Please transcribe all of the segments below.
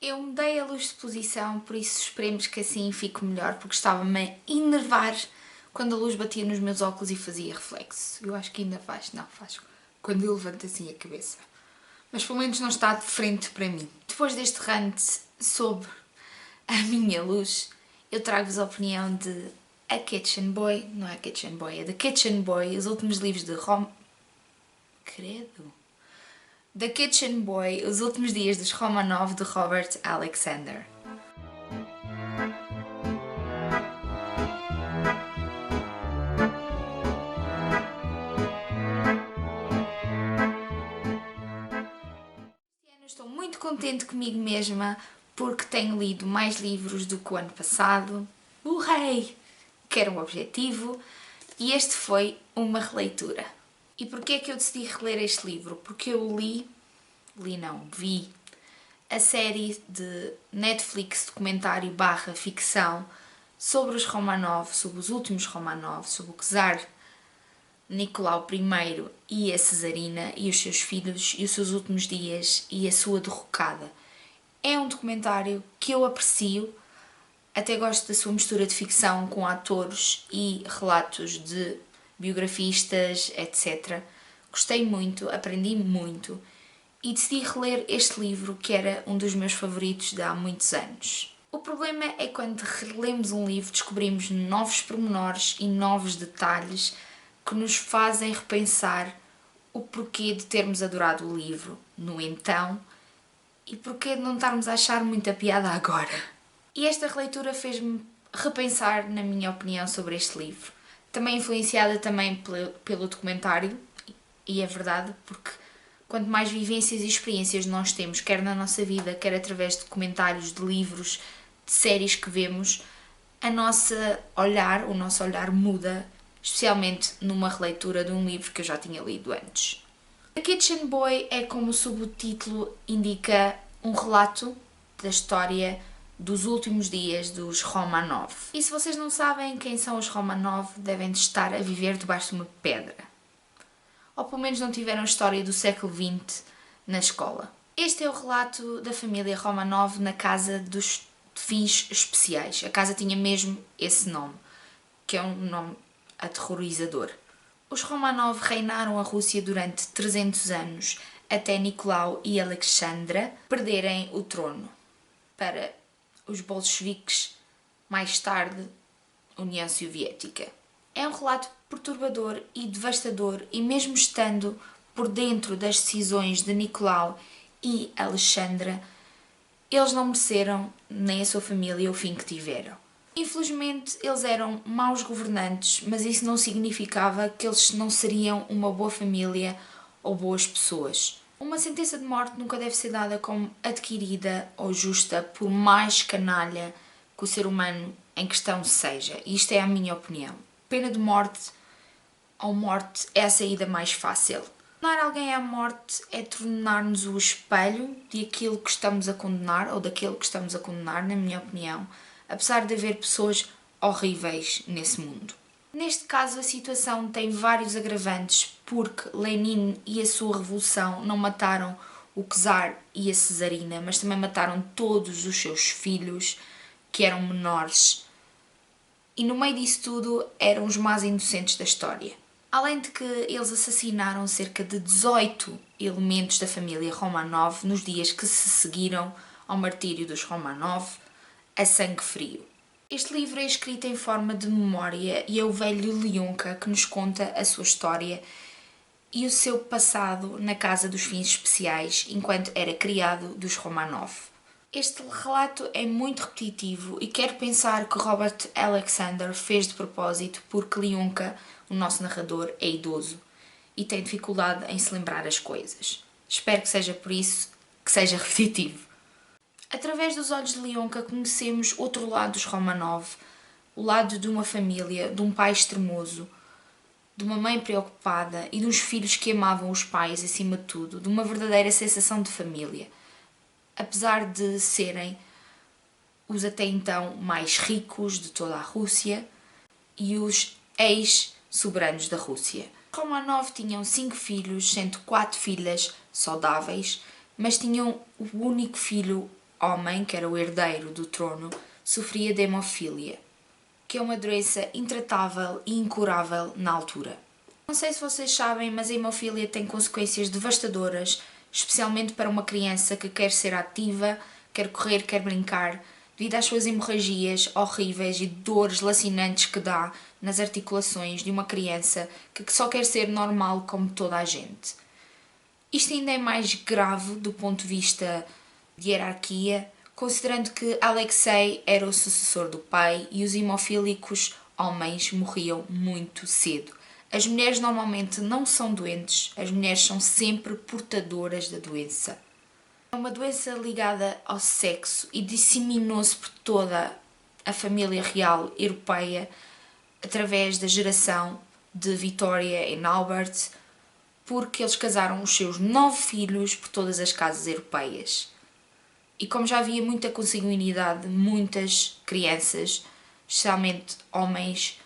Eu mudei a luz de posição, por isso esperemos que assim fique melhor, porque estava-me a enervar quando a luz batia nos meus óculos e fazia reflexo. Eu acho que ainda faz, não faz, quando eu levanto assim a cabeça. Mas pelo menos não está de frente para mim. Depois deste rant sobre a minha luz, eu trago-vos a opinião de A Kitchen Boy, não é A Kitchen Boy, é The Kitchen Boy, os últimos livros de Credo! The Kitchen Boy, os últimos dias dos Romanov, de Robert Alexander. Este ano estou muito contente comigo mesma porque tenho lido mais livros do que o ano passado. Urrei! Que era um objetivo e este foi uma releitura. E porquê é que eu decidi reler este livro? Porque eu vi a série de Netflix documentário / ficção sobre os Romanov, sobre os últimos Romanov, sobre o czar Nicolau I e a Cesarina e os seus filhos e os seus últimos dias e a sua derrocada. É um documentário que eu aprecio, até gosto da sua mistura de ficção com atores e relatos de biografistas, etc. Gostei muito, aprendi muito e decidi reler este livro que era um dos meus favoritos de há muitos anos. O problema é quando relemos um livro descobrimos novos pormenores e novos detalhes que nos fazem repensar o porquê de termos adorado o livro no então e porquê de não estarmos a achar muita piada agora. E esta releitura fez-me repensar na minha opinião sobre este livro. Também influenciada pelo documentário, e é verdade, porque quanto mais vivências e experiências nós temos, quer na nossa vida, quer através de documentários, de livros, de séries que vemos, o nosso olhar muda, especialmente numa releitura de um livro que eu já tinha lido antes. A Kitchen Boy é, como o subtítulo indica, um relato da história dos últimos dias dos Romanov. E se vocês não sabem quem são os Romanov, devem de estar a viver debaixo de uma pedra. Ou pelo menos não tiveram a história do século XX na escola. Este é o relato da família Romanov na Casa dos Fins Especiais. A casa tinha mesmo esse nome, que é um nome aterrorizador. Os Romanov reinaram a Rússia durante 300 anos, até Nicolau e Alexandra perderem o trono para os bolcheviques, mais tarde União Soviética. É um relato perturbador e devastador e mesmo estando por dentro das decisões de Nicolau e Alexandra, eles não mereceram, nem a sua família, o fim que tiveram. Infelizmente, eles eram maus governantes, mas isso não significava que eles não seriam uma boa família ou boas pessoas. Uma sentença de morte nunca deve ser dada como adquirida ou justa, por mais canalha que o ser humano em questão seja. E isto é a minha opinião. Pena de morte ou morte é a saída mais fácil. Condenar alguém à morte é tornar-nos o espelho de aquilo que estamos a condenar, ou daquilo que estamos a condenar, na minha opinião, apesar de haver pessoas horríveis nesse mundo. Neste caso, a situação tem vários agravantes, porque Lenin e a sua revolução não mataram o czar e a Cesarina, mas também mataram todos os seus filhos, que eram menores. E no meio disso tudo, eram os mais inocentes da história. Além de que eles assassinaram cerca de 18 elementos da família Romanov nos dias que se seguiram ao martírio dos Romanov, a sangue frio. Este livro é escrito em forma de memória e é o velho Lyonka que nos conta a sua história e o seu passado na Casa dos Fins Especiais enquanto era criado dos Romanov. Este relato é muito repetitivo e quero pensar que Robert Alexander fez de propósito porque Lyonka, o nosso narrador, é idoso e tem dificuldade em se lembrar as coisas. Espero que seja por isso que seja repetitivo. Através dos olhos de Lyonka conhecemos outro lado dos Romanov, o lado de uma família, de um pai extremoso, de uma mãe preocupada e de uns filhos que amavam os pais acima de tudo, de uma verdadeira sensação de família. Apesar de serem os até então mais ricos de toda a Rússia e os ex-soberanos da Rússia. Romanov tinham 5 filhos, sendo 4 filhas saudáveis, mas tinham o único filho homem, que era o herdeiro do trono, sofria de hemofilia, que é uma doença intratável e incurável na altura. Não sei se vocês sabem, mas a hemofilia tem consequências devastadoras, especialmente para uma criança que quer ser ativa, quer correr, quer brincar, devido às suas hemorragias horríveis e dores lacinantes que dá nas articulações de uma criança que só quer ser normal como toda a gente. Isto ainda é mais grave do ponto de vista de hierarquia, considerando que Alexei era o sucessor do pai e os hemofílicos homens morriam muito cedo. As mulheres normalmente não são doentes, as mulheres são sempre portadoras da doença. É uma doença ligada ao sexo e disseminou-se por toda a família real europeia através da geração de Victoria e Albert, porque eles casaram os seus 9 filhos por todas as casas europeias. E como já havia muita consanguinidade, muitas crianças, especialmente homens,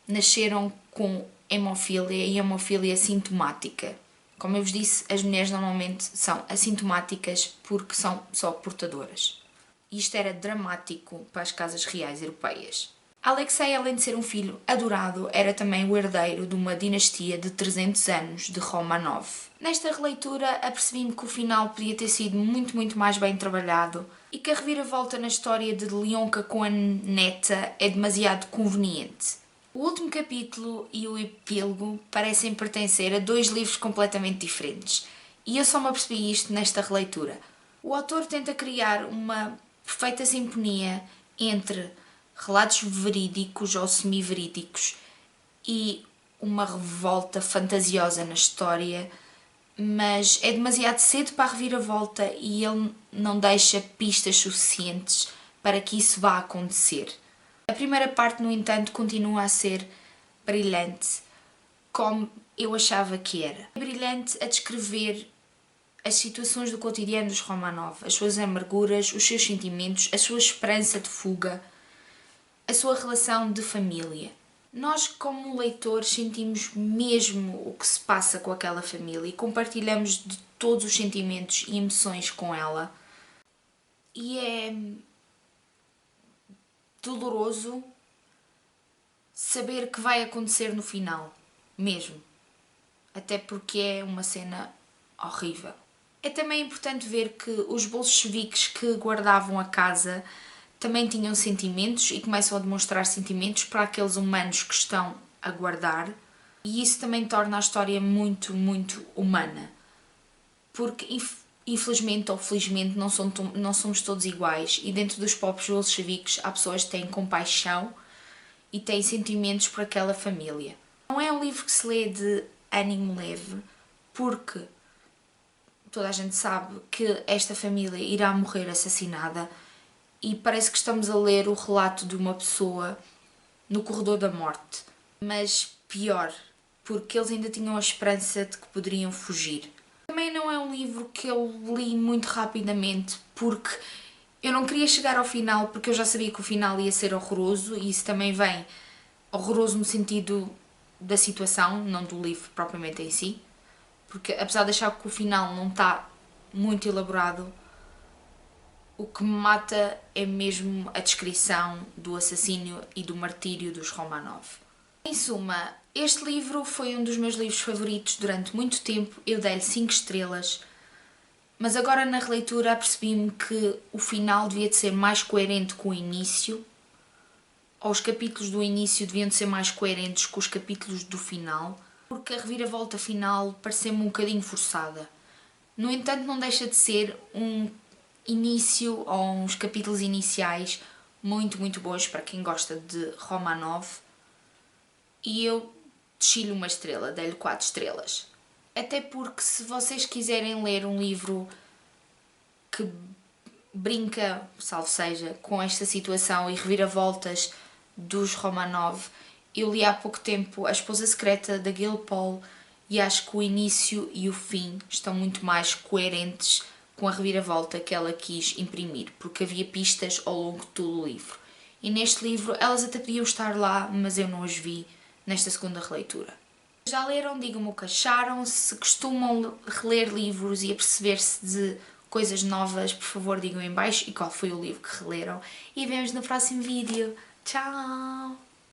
nasceram com hemofilia e hemofilia sintomática. Como eu vos disse, as mulheres normalmente são assintomáticas porque são só portadoras. Isto era dramático para as casas reais europeias. Alexei, além de ser um filho adorado, era também o herdeiro de uma dinastia de 300 anos de Romanov. Nesta releitura apercebi-me que o final podia ter sido muito mais bem trabalhado e que a reviravolta na história de Leonka com a neta é demasiado conveniente. O último capítulo e o epílogo parecem pertencer a 2 livros completamente diferentes, e eu só me apercebi isto nesta releitura. O autor tenta criar uma perfeita sintonia entre relatos verídicos ou semi-verídicos e uma revolta fantasiosa na história, mas é demasiado cedo para a reviravolta e ele não deixa pistas suficientes para que isso vá acontecer. A primeira parte, no entanto, continua a ser brilhante, como eu achava que era. É brilhante a descrever as situações do cotidiano dos Romanov, as suas amarguras, os seus sentimentos, a sua esperança de fuga, a sua relação de família. Nós, como leitores, sentimos mesmo o que se passa com aquela família e compartilhamos de todos os sentimentos e emoções com ela. E é doloroso saber que vai acontecer no final, mesmo. Até porque é uma cena horrível. É também importante ver que os bolcheviques que guardavam a casa também tinham sentimentos e começam a demonstrar sentimentos para aqueles humanos que estão a guardar, e isso também torna a história muito humana. Porque infelizmente ou felizmente não somos todos iguais, e dentro dos povos bolcheviques há pessoas que têm compaixão e têm sentimentos por aquela família. Não é um livro que se lê de ânimo leve, porque toda a gente sabe que esta família irá morrer assassinada e parece que estamos a ler o relato de uma pessoa no corredor da morte. Mas pior, porque eles ainda tinham a esperança de que poderiam fugir. Também não é um livro que eu li muito rapidamente, porque eu não queria chegar ao final, porque eu já sabia que o final ia ser horroroso, e isso também vem horroroso no sentido da situação, não do livro propriamente em si, porque apesar de achar que o final não está muito elaborado, o que me mata é mesmo a descrição do assassínio e do martírio dos Romanov. Em suma, este livro foi um dos meus livros favoritos durante muito tempo, eu dei-lhe 5 estrelas, mas agora na releitura apercebi-me que o final devia de ser mais coerente com o início, ou os capítulos do início deviam de ser mais coerentes com os capítulos do final, porque a reviravolta final pareceu-me um bocadinho forçada. No entanto, não deixa de ser um início ou uns capítulos iniciais muito bons para quem gosta de Romanov, e eu desci-lhe uma estrela, dei-lhe 4 estrelas. Até porque se vocês quiserem ler um livro que brinca, salvo seja, com esta situação e reviravoltas dos Romanov, eu li há pouco tempo A Esposa Secreta da Gil Paul e acho que o início e o fim estão muito mais coerentes com a reviravolta que ela quis imprimir, porque havia pistas ao longo de todo o livro. E neste livro elas até podiam estar lá, mas eu não as vi nesta segunda releitura. Já leram? Digam-me o que acharam, se costumam reler livros e aperceber-se de coisas novas, por favor digam em baixo e qual foi o livro que releram. E vemos no próximo vídeo. Tchau!